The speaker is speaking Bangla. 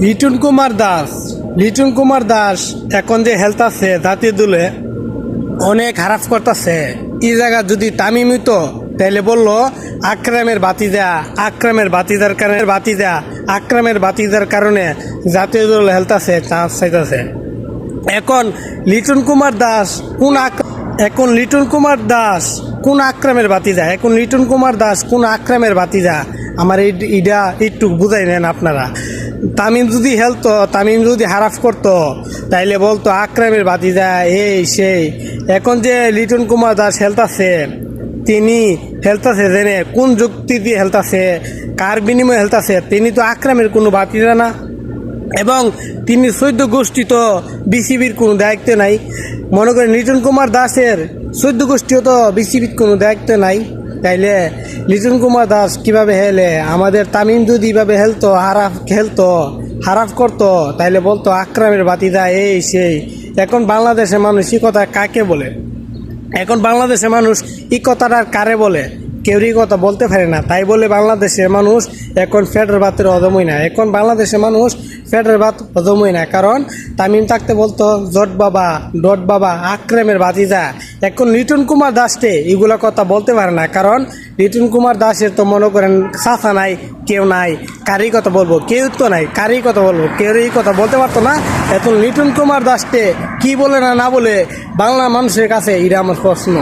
লিটন কুমার দাস এখন যে হেলথ আছে জাতীয় দলে অনেক হারাফ করতেছে। এই জায়গা যদি তামিম হইতো তাহলে বললো আকরামের বাতিদার কারণে জাতীয় দল হেলথ আছে, চান্স চাইতেছে। এখন লিটন কুমার দাস কোন আকরামের বাতিজা আমার এইটা একটু বুঝাই নেন আপনারা। তামিম যদি হারাফ করতো তাইলে বলতো আকরামের বাতিজা এই সেই। এখন যে লিটন কুমার দাস তিনি হেলতাছে জেনে কোন যুক্তি দিয়ে হেলতাছে, কার বিনিময়ে হেলতাছে, তিনি তো আকরামের কোনো বাতিজা না। এবং তিনি 14 গোষ্ঠী তো বিসিবির কোনো দায়িত্ব নাই। মনে করেন লিটন কুমার দাসের 14 গোষ্ঠীও তো বিসিবির কোনো দায়িত্ব নাই। তাইলে লিটন কুমার দাস কিভাবে হেলে? আমাদের তামিম যদি এইভাবে হারাফ করতো তাইলে বলতো আকরামের বাতিদা এই সেই। এখন বাংলাদেশের মানুষ এই কথা কাকে বলে? এখন বাংলাদেশের মানুষ এই কথাটা কারে বলে? কেউরই কথা বলতে পারে না। তাই বলে বাংলাদেশের মানুষ এখন ফেডার ভাতের হজমই না। কারণ তামিম থাকতে বলতো ডট বাবা আকরামের বাতিজা। এখন লিটন কুমার দাসকে এগুলো কথা বলতে পারে না, কারণ লিটন কুমার দাসের তো মনে করেন চাচা নাই, কেউ নাই, কারই কথা বলবো? কেউ তো নাই, কারই কথা বলবো? কেউ এই কথা বলতে পারতো না। এখন লিটন কুমার দাসকে কি বলে না বলে বাংলা মানুষের কাছে এটা আমার প্রশ্ন।